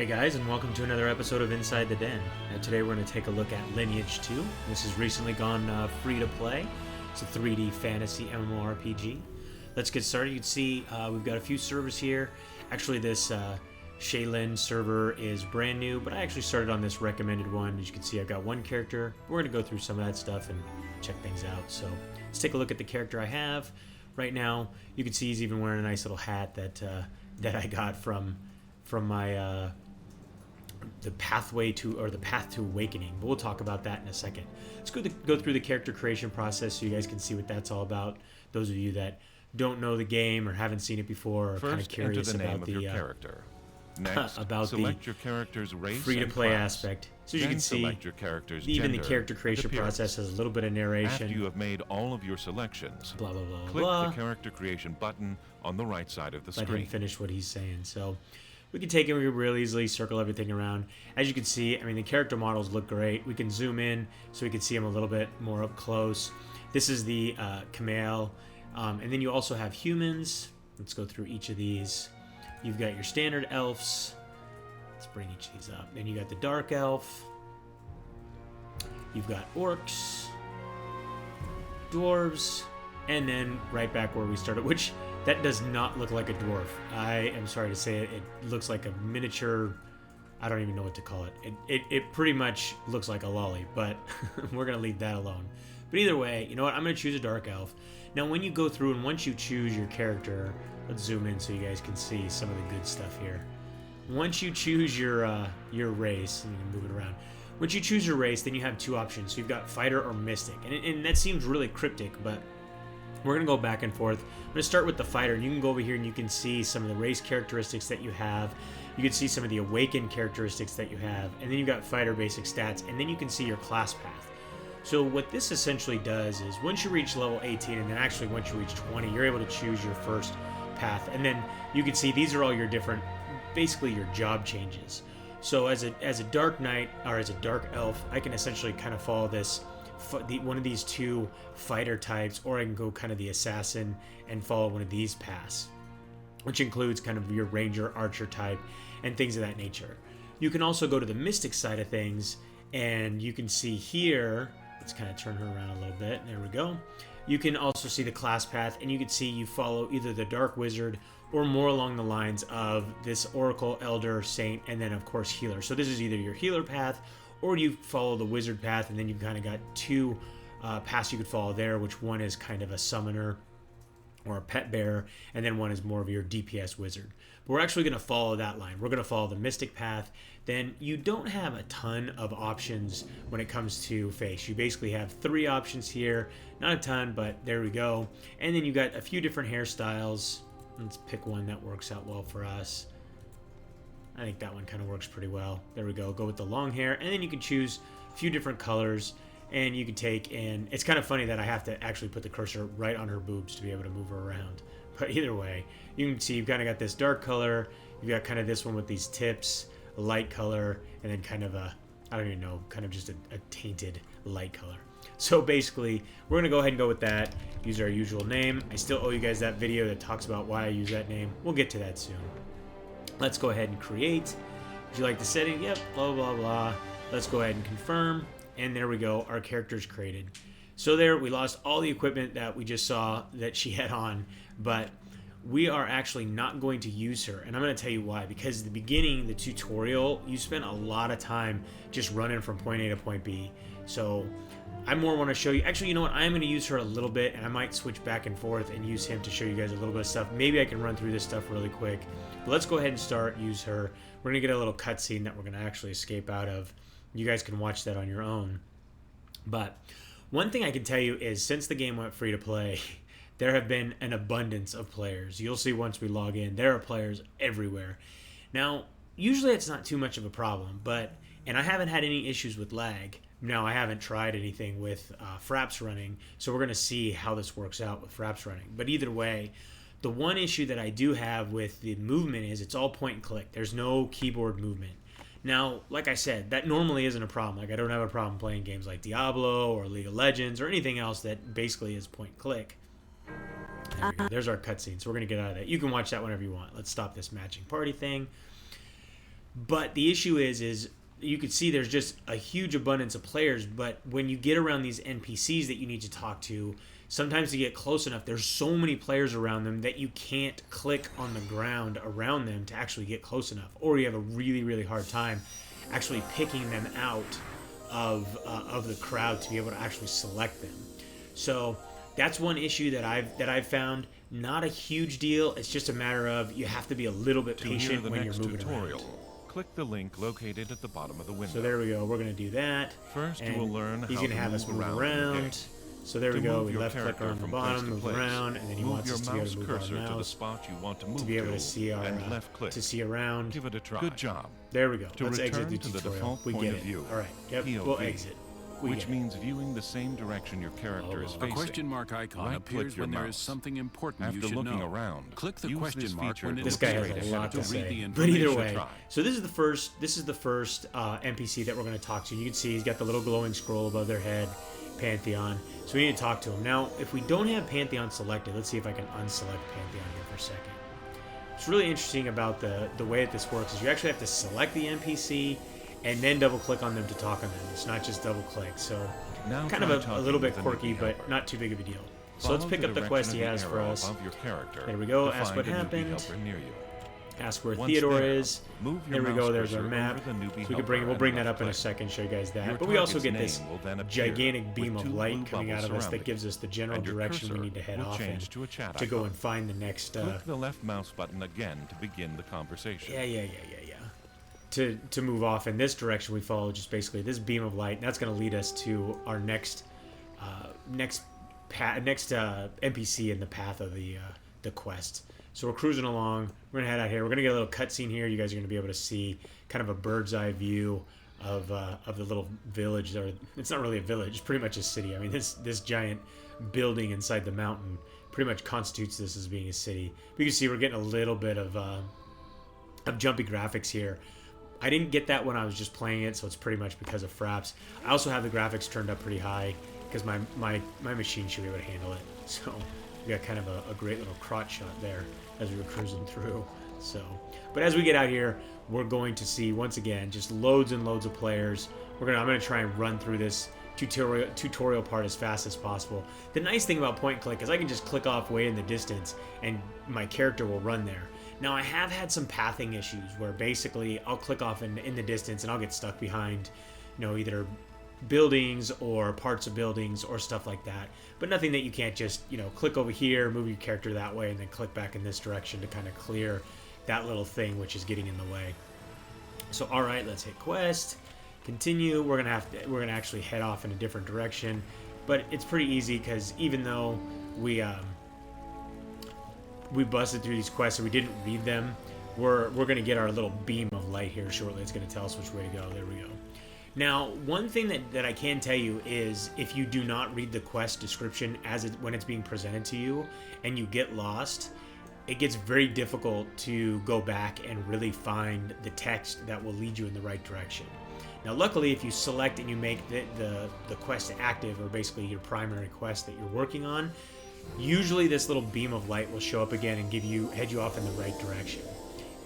Hey guys, and welcome to another episode of Inside the Den. Today we're going to take a look at Lineage 2. This has recently gone free to play. It's a 3D fantasy MMORPG. Let's get started. You can see we've got a few servers here. Actually, this Shaylin server is brand new, but I actually started on this recommended one. As you can see, I've got one character. We're going to go through some of that stuff and check things out. So let's take a look at the character I have. Right now, you can see he's even wearing a nice little hat that I got from my the path to awakening, but we'll talk about that in a second. Let's go through the character creation process so you guys can see what that's all about. Those of you that don't know the game or haven't seen it before, or kind of curious about the character. Next, about select your character's race free-to-play and class. aspect. So as you Then can see, select your character's even gender the character creation and appearance. process has a little bit of narration. After you have made all of your selections, blah blah blah click blah. the character creation button on the right side of the Let screen. him finish what he's saying. So we can take it, we can real easily circle everything around. As you can see, I mean, the character models look great. We can zoom in so we can see them a little bit more up close. This is the Kamel. And then you also have humans. Let's go through each of these. You've got your standard elves. Let's bring each of these up. Then you got the dark elf. You've got orcs, dwarves, and then right back where we started, which that does not look like a dwarf. I am sorry to say it. It looks like a miniature. I don't even know what to call it. It pretty much looks like a lolly, but we're going to leave that alone. But either way, you know what? I'm going to choose a dark elf. Now, when you go through and once you choose your character, let's zoom in so you guys can see some of the good stuff here. Once you choose your race, and you can move it around. Once you choose your race, then you have two options. So you've got fighter or mystic. And that seems really cryptic, but we're going to go back and forth. I'm going to start with the fighter. You can go over here and you can see some of the race characteristics that you have. You can see some of the awakened characteristics that you have. And then you've got fighter basic stats. And then you can see your class path. So what this essentially does is once you reach level 18, and then actually once you reach 20, you're able to choose your first path. And then you can see these are all your different, basically your job changes. So as a dark knight or as a dark elf, I can essentially kind of follow this one of these two fighter types, or I can go kind of the assassin and follow one of these paths, which includes kind of your ranger, archer type, and things of that nature. You can also go to the mystic side of things, and you can see here, let's kind of turn her around a little bit. There we go. You can also see the class path, and you can see you follow either the dark wizard or more along the lines of this oracle, elder, saint, and then of course healer. So this is either your healer path, or you follow the wizard path, and then you've kind of got two paths you could follow there, which one is kind of a summoner or a pet bearer, and then one is more of your DPS wizard. But we're actually going to follow that line. We're going to follow the mystic path. Then you don't have a ton of options when it comes to face. You basically have three options here. Not a ton, but there we go. And then you got a few different hairstyles. Let's pick one that works out well for us. I think that one kind of works pretty well. There we go. Go with the long hair. And then you can choose a few different colors. And you can take, and it's kind of funny that I have to actually put the cursor right on her boobs to be able to move her around. But either way, you can see you've kind of got this dark color. You've got kind of this one with these tips, a light color, and then kind of a, I don't even know, kind of just a tainted light color. So basically, we're going to go ahead and go with that. Use our usual name. I still owe you guys that video that talks about why I use that name. We'll get to that soon. Let's go ahead and create. Would you like the setting? Yep, blah, blah, blah. Let's go ahead and confirm. And there we go, our character's created. So there, we lost all the equipment that we just saw that she had on, but we are actually not going to use her. And I'm going to tell you why. Because at the beginning, the tutorial, you spent a lot of time just running from point A to point B. So I more want to show you, actually, you know what, I'm going to use her a little bit, and I might switch back and forth and use him to show you guys a little bit of stuff. Maybe I can run through this stuff really quick. But let's go ahead and start, use her. We're going to get a little cutscene that we're going to actually escape out of. You guys can watch that on your own. But one thing I can tell you is since the game went free to play, there have been an abundance of players. You'll see once we log in, there are players everywhere. Now, usually it's not too much of a problem, and I haven't had any issues with lag. Now, I haven't tried anything with Fraps running, so we're going to see how this works out with Fraps running. But either way, the one issue that I do have with the movement is it's all point and click. There's no keyboard movement. Now, like I said, that normally isn't a problem. Like, I don't have a problem playing games like Diablo or League of Legends or anything else that basically is point and click. There we go. There's our cutscene, so we're going to get out of that. You can watch that whenever you want. Let's stop this matching party thing. But the issue is you could see there's just a huge abundance of players, but when you get around these NPCs that you need to talk to, sometimes to get close enough, there's so many players around them that you can't click on the ground around them to actually get close enough, or you have a really, really hard time actually picking them out of the crowd to be able to actually select them. So that's one issue that I've found. Not a huge deal. It's just a matter of you have to be a little bit patient when you're moving around. Click the link located at the bottom of the window. So there we go. We're going to do that. First, you will learn he's going to have us move around. So there we go. We left click on the bottom, move around, and then he wants us to be able to move our mouse to the spot you want to move to be able to see our left click to see around. Give it a try. Good job. There we go. To Let's exit the return to the tutorial. default We point get of it. view, All right. Yep. POV, We'll exit. Which means viewing the same direction your character is A facing. question mark icon appears when there is something important you After should looking know. around, Click the use question this mark feature when to it This guy has appears a lot to to read the say. But either information. way, so this is the first NPC that we're going to talk to. You can see he's got the little glowing scroll above their head, Pantheon. So we need to talk to him. Now, if we don't have Pantheon selected, let's see if I can unselect Pantheon here for a second. What's really interesting about the way that this works is you actually have to select the NPC and then double click on them to talk on them. It's not just double click. So Now kind of try a little bit talking with quirky, a new but helper. not too big of a deal. So Follow let's pick up the direction quest of he the has for arrow us. above your character There we go. to Ask find what a newbie happened. helper near you. Ask where Once Theodore there, is. move your There we go. mouse There's our cursor map. over the newbie So we helper we'll and bring that left up in a click. second, show you guys that. Your But we also target's get this name will then appear gigantic beam with of two light blue coming out bubbles of us that surrounding gives us the general and your direction we cursor need to head will off in change to a chat to go icon. and find the next. Click the left mouse button again to begin the conversation. Yeah. To move off in this direction, we follow just basically this beam of light, and that's going to lead us to our next NPC in the path of the quest. So we're cruising along. We're gonna head out here. We're gonna get a little cutscene here. You guys are gonna be able to see kind of a bird's eye view of the little village. Or it's not really a village; it's pretty much a city. I mean, this giant building inside the mountain pretty much constitutes this as being a city. But you can see we're getting a little bit of jumpy graphics here. I didn't get that when I was just playing it, so it's pretty much because of Fraps. I also have the graphics turned up pretty high because my machine should be able to handle it. So we got kind of a great little crotch shot there as we were cruising through. So, but as we get out here, we're going to see once again just loads and loads of players. I'm gonna try and run through this tutorial part as fast as possible. The nice thing about point and click is I can just click off way in the distance and my character will run there. Now I have had some pathing issues where basically I'll click off in the distance and I'll get stuck behind, either buildings or parts of buildings or stuff like that. But nothing that you can't just, click over here, move your character that way, and then click back in this direction to kind of clear that little thing which is getting in the way. So all right, let's hit quest, continue. We're gonna actually head off in a different direction, but it's pretty easy because even though we busted through these quests and we didn't read them, we're gonna get our little beam of light here shortly. It's gonna tell us which way to go. There we go. Now, one thing that I can tell you is if you do not read the quest description when it's being presented to you and you get lost, it gets very difficult to go back and really find the text that will lead you in the right direction. Now, luckily, if you select and you make the quest active, or basically your primary quest that you're working on, usually this little beam of light will show up again and head you off in the right direction.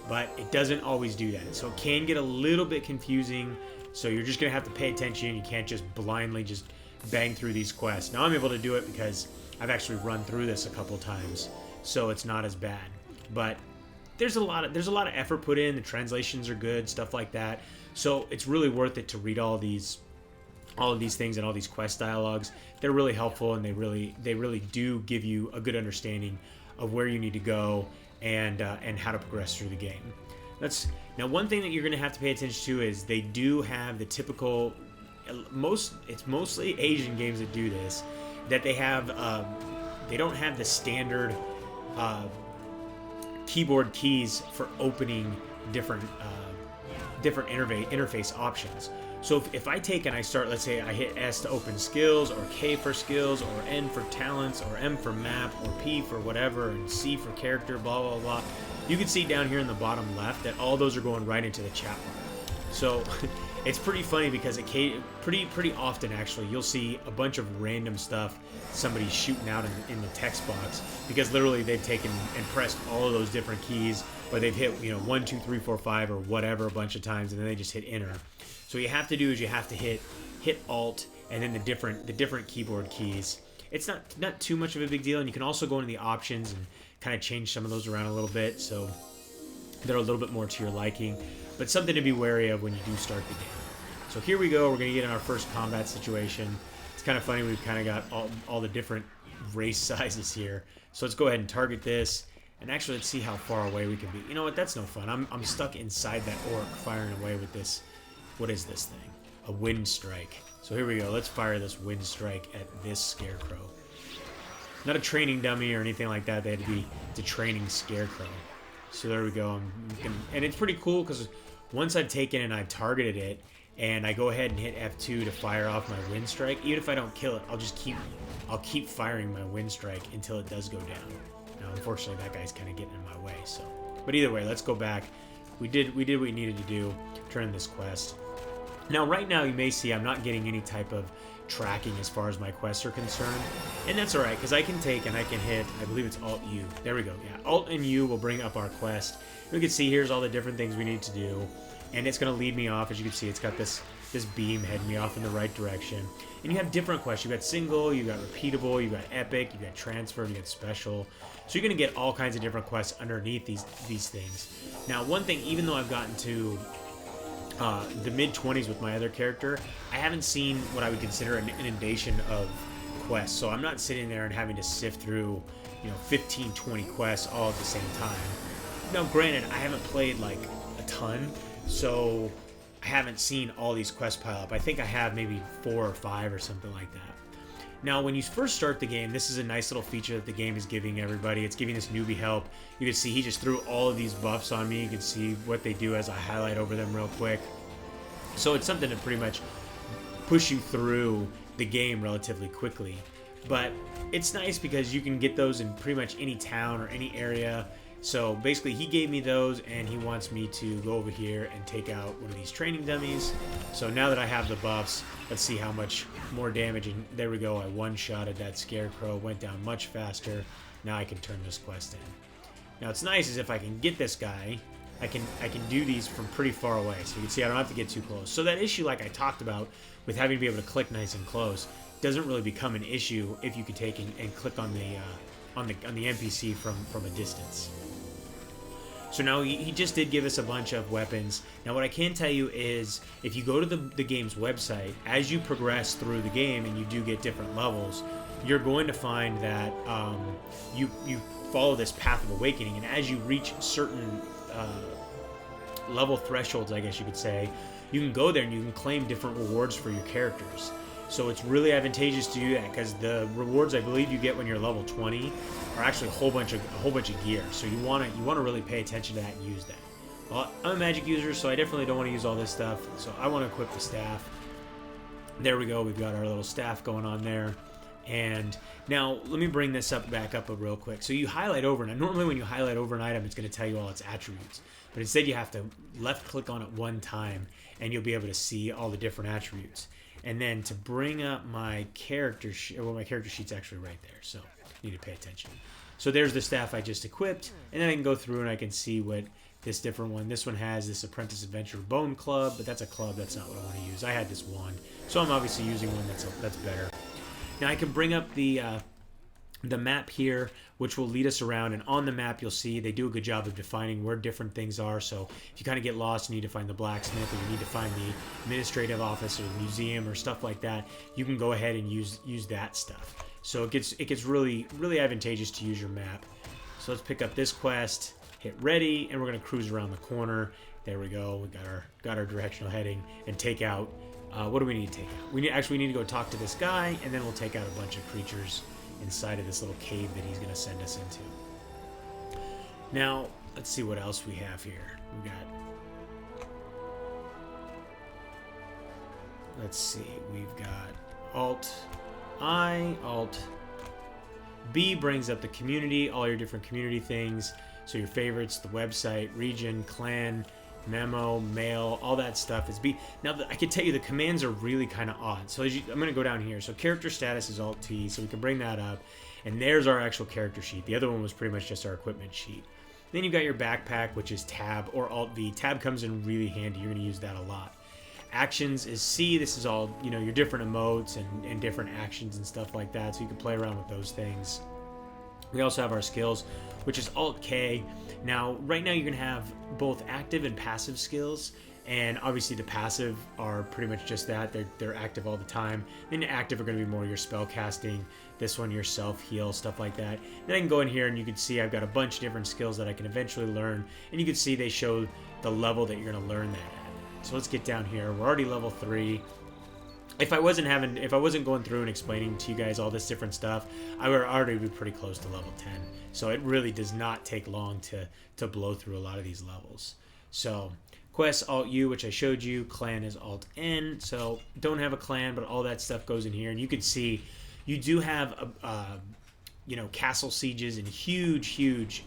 But it doesn't always do that. So it can get a little bit confusing. So you're just going to have to pay attention. You can't just blindly just bang through these quests. Now I'm able to do it because I've actually run through this a couple times, so it's not as bad. But there's a lot of effort put in. The translations are good, stuff like that. So it's really worth it to read all of these things and all these quest dialogues. They're really helpful, and they really do give you a good understanding of where you need to go and how to progress through the game. Now, one thing that you're going to have to pay attention to is they do have the typical, it's mostly Asian games that do this, that they have, they don't have the standard keyboard keys for opening different interface options. So if I take and I start, let's say I hit S to open skills, or K for skills, or N for talents, or M for map, or P for whatever, and C for character, blah, blah, blah. You can see down here in the bottom left that all those are going right into the chat bar. So it's pretty funny because pretty often actually you'll see a bunch of random stuff somebody's shooting out in the text box because literally they've taken and pressed all of those different keys or they've hit 1, 2, 3, 4, 5 or whatever a bunch of times, and then they just hit enter. So what you have to do is you have to hit Alt and then the different keyboard keys. It's not too much of a big deal, and you can also go into the options and kind of change some of those around a little bit, so they're a little bit more to your liking, but something to be wary of when you do start the game. So here we go. We're going to get in our first combat situation. It's kind of funny. We've kind of got all the different race sizes here. So let's go ahead and target this. And actually, let's see how far away we can be. You know what? That's no fun. I'm stuck inside that orc firing away with this. What is this thing? A wind strike. So here we go. Let's fire this wind strike at this scarecrow. Not a training dummy or anything like that. They had to be the training scarecrow. So there we go. And it's pretty cool because once I've taken and I've targeted it, and I go ahead and hit F2 to fire off my wind strike, even if I don't kill it, I'll keep firing my wind strike until it does go down. Now, unfortunately, that guy's kind of getting in my way. So, but either way, let's go back. We did what we needed to do. Turn in this quest. Now, right now, you may see I'm not getting any type of tracking as far as my quests are concerned, and that's all right because I can take and I can hit. I believe it's Alt U. There we go. Yeah, Alt and U will bring up our quest. We can see here's all the different things we need to do. And it's going to lead me off. As you can see, it's got this beam heading me off in the right direction. And you have different quests. You've got single, you've got repeatable, you've got epic, you've got transfer, you've got special. So you're going to get all kinds of different quests underneath these things. Now, one thing, even though I've gotten to the mid-20s with my other character, I haven't seen what I would consider an inundation of quests. So I'm not sitting there and having to sift through 15, 20 quests all at the same time. Now, granted, I haven't played like a ton, so I haven't seen all these quests pile up. I think I have maybe 4 or 5 or something like that. Now, when you first start the game, this is a nice little feature that the game is giving everybody. It's giving this newbie help. You can see he just threw all of these buffs on me. You can see what they do as I highlight over them real quick. So it's something to pretty much push you through the game relatively quickly. But it's nice because you can get those in pretty much any town or any area. So basically he gave me those and he wants me to go over here and take out one of these training dummies. So now that I have the buffs, let's see how much more damage, and there we go. I one-shotted that scarecrow, went down much faster. Now I can turn this quest in. Now what's nice is if I can get this guy, I can do these from pretty far away. So you can see I don't have to get too close. So that issue like I talked about with having to be able to click nice and close doesn't really become an issue if you can take and click on the NPC from a distance. So now he just did give us a bunch of weapons. Now what I can tell you is if you go to the game's website, as you progress through the game and you do get different levels, you're going to find that you follow this path of awakening, and as you reach certain level thresholds, I guess you could say, you can go there and you can claim different rewards for your characters. So it's really advantageous to do that because the rewards I believe you get when you're level 20 are actually a whole bunch of gear. So you want to really pay attention to that and use that. Well, I'm a magic user, so I definitely don't want to use all this stuff. So I want to equip the staff. There we go. We've got our little staff going on there. And now let me bring this back up real quick. So you highlight over, and normally when you highlight over an item, it's going to tell you all its attributes. But instead you have to left click on it one time and you'll be able to see all the different attributes. And then to bring up my character sheet, well, my character sheet's actually right there, so you need to pay attention. So there's the staff I just equipped, and then I can go through and I can see what this different one. This one has this Apprentice Adventure Bone Club, but that's a club. That's not what I want to use. I had this wand, so I'm obviously using one that's better. Now I can bring up the map here, which will lead us around, and on the map you'll see they do a good job of defining where different things are. So if you kind of get lost and you need to find the blacksmith, or you need to find the administrative office or the museum or stuff like that, you can go ahead and use that stuff. So it gets really advantageous to use your map. So let's pick up this quest, hit ready, and we're gonna cruise around the corner. There we go. We got our directional heading and take out. What do we need to take out? We need to go talk to this guy, and then we'll take out a bunch of creatures inside of this little cave that he's going to send us into. Now, let's see what else we have here. We've got Alt-I, Alt-B brings up the community, all your different community things. So your favorites, the website, region, clan, memo, mail, all that stuff is B. Now, I can tell you the commands are really kind of odd. So I'm going to go down here. So character status is Alt-T, so we can bring that up. And there's our actual character sheet. The other one was pretty much just our equipment sheet. Then you've got your backpack, which is Tab or Alt V. Tab comes in really handy. You're going to use that a lot. Actions is C. This is all, your different emotes and different actions and stuff like that. So you can play around with those things. We also have our skills, which is Alt K. Now, right now you're going to have both active and passive skills. And obviously the passive are pretty much just that. They're active all the time. Then the active are going to be more your spell casting. This one, your self-heal, stuff like that. Then I can go in here and you can see I've got a bunch of different skills that I can eventually learn. And you can see they show the level that you're going to learn that at. So let's get down here. We're already level 3. If I wasn't going through and explaining to you guys all this different stuff, I would already be pretty close to level 10. So it really does not take long to blow through a lot of these levels. So Quest Alt U, which I showed you. Clan is Alt N. So don't have a clan, but all that stuff goes in here. And you can see you do have castle sieges and huge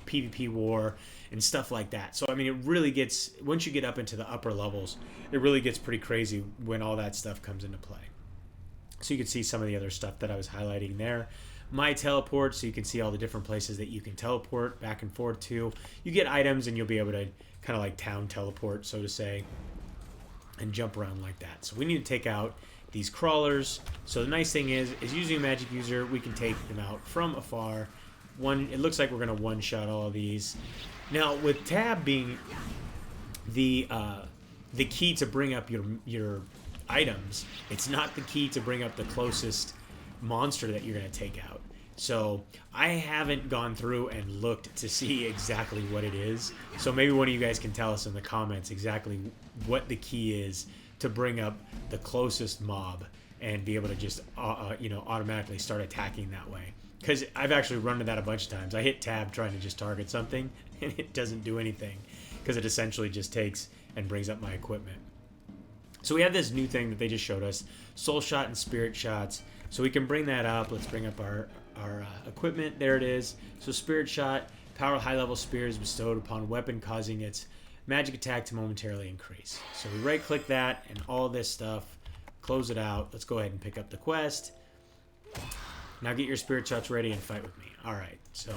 PvP war and stuff like that. So I mean, it really gets, once you get up into the upper levels, it really gets pretty crazy when all that stuff comes into play. So you can see some of the other stuff that I was highlighting there. My teleport, so you can see all the different places that you can teleport back and forth to. You get items and you'll be able to kind of like town teleport, so to say, and jump around like that. So we need to take out these crawlers. So the nice thing is using a magic user, we can take them out from afar. It looks like we're going to one-shot all of these. Now, with Tab being the key to bring up your items, it's not the key to bring up the closest monster that you're going to take out. So I haven't gone through and looked to see exactly what it is. So maybe one of you guys can tell us in the comments exactly what the key is to bring up the closest mob and be able to just automatically start attacking that way. Because I've actually run into that a bunch of times. I hit Tab trying to just target something and it doesn't do anything because it essentially just takes and brings up my equipment. So we have this new thing that they just showed us, Soul Shot and Spirit Shots. So we can bring that up. Let's bring up our equipment. There it is. So Spirit Shot, power high level spears bestowed upon weapon causing its magic attack to momentarily increase. So we right click that and all this stuff, close it out. Let's go ahead and pick up the quest. Now get your Spirit Shots ready and fight with me. Alright, so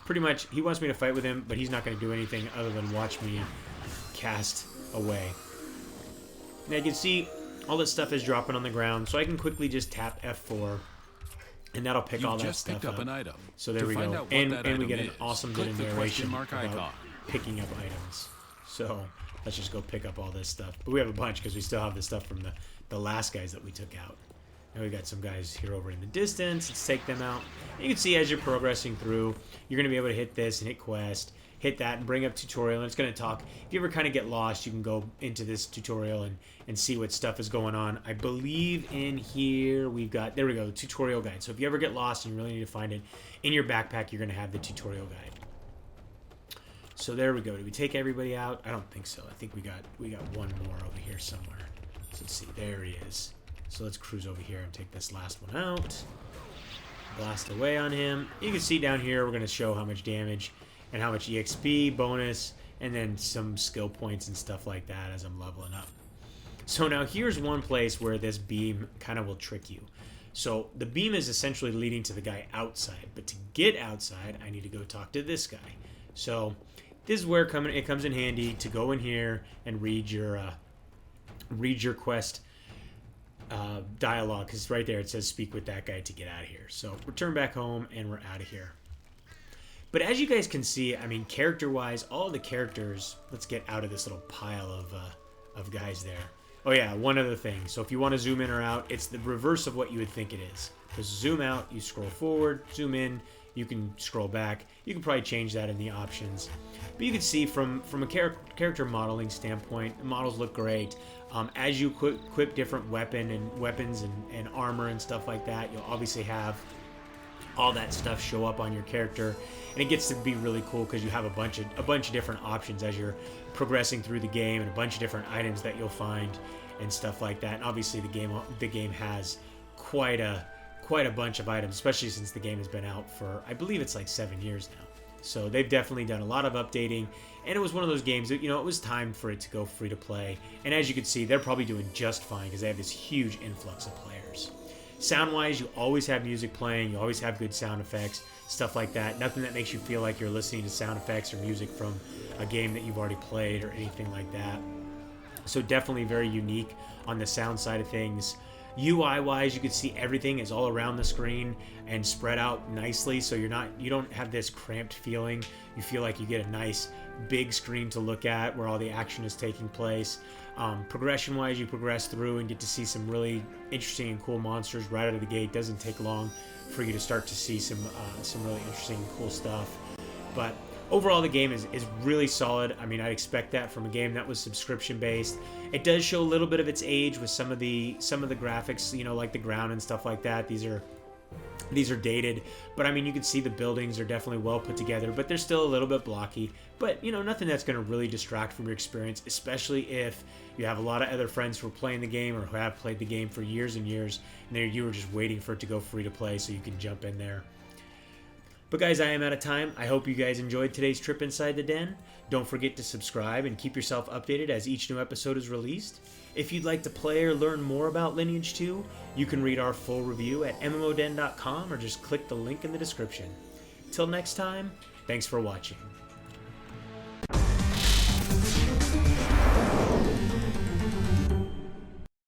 pretty much he wants me to fight with him, but he's not going to do anything other than watch me cast away. Now you can see all this stuff is dropping on the ground, so I can quickly just tap F4 and that'll pick all that stuff up. An item. So there we go. And we get an awesome bit of narration about picking up items. So let's just go pick up all this stuff. But we have a bunch because we still have the stuff from the last guys that we took out. Now we got some guys here over in the distance. Let's take them out. And you can see as you're progressing through, you're going to be able to hit this and hit quest, hit that and bring up tutorial. And it's going to talk. If you ever kind of get lost, you can go into this tutorial and see what stuff is going on. I believe in here we've got, there we go, the tutorial guide. So if you ever get lost and you really need to find it, in your backpack, you're going to have the tutorial guide. So there we go. Did we take everybody out? I don't think so. I think we got one more over here somewhere. So let's see. There he is. So let's cruise over here and take this last one out. Blast away on him. You can see down here we're going to show how much damage and how much EXP bonus and then some skill points and stuff like that as I'm leveling up. So now here's one place where this beam kind of will trick you. So the beam is essentially leading to the guy outside, but to get outside I need to go talk to this guy. So this is where it comes in handy to go in here and read your quest dialogue, because right there it says speak with that guy to get out of here. So return back home and we're out of here. But as you guys can see, I mean, character wise, all the characters, let's get out of this little pile of guys there. Oh yeah, one other thing. So if you want to zoom in or out, it's the reverse of what you would think it is. Because zoom out, you scroll forward, zoom in, you can scroll back. You can probably change that in the options. But you can see from a character modeling standpoint, the models look great. As you equip different weapons and armor and stuff like that, you'll obviously have all that stuff show up on your character, and it gets to be really cool because you have a bunch of different options as you're progressing through the game, and a bunch of different items that you'll find and stuff like that. And obviously the game has quite a bunch of items, especially since the game has been out for, I believe it's like 7 years now. So they've definitely done a lot of updating, and it was one of those games that, it was time for it to go free to play. And as you can see, they're probably doing just fine because they have this huge influx of players. Sound-wise, you always have music playing, you always have good sound effects, stuff like that. Nothing that makes you feel like you're listening to sound effects or music from a game that you've already played or anything like that. So definitely very unique on the sound side of things. UI-wise, you can see everything is all around the screen and spread out nicely, so you don't have this cramped feeling. You feel like you get a nice big screen to look at where all the action is taking place. Progression-wise, you progress through and get to see some really interesting and cool monsters right out of the gate. Doesn't take long for you to start to see some really interesting and cool stuff. But overall, the game is really solid. I mean, I'd expect that from a game that was subscription based. It does show a little bit of its age with some of the graphics, you know, like the ground and stuff like that. These are dated, but I mean, you can see the buildings are definitely well put together, but they're still a little bit blocky. But you know, nothing that's going to really distract from your experience, especially if you have a lot of other friends who are playing the game or who have played the game for years and years, and you were just waiting for it to go free to play so you can jump in there. But guys, I am out of time. I hope you guys enjoyed today's trip inside the den. Don't forget to subscribe and keep yourself updated as each new episode is released. If you'd like to play or learn more about Lineage 2, you can read our full review at mmoden.com or just click the link in the description. Till next time, thanks for watching.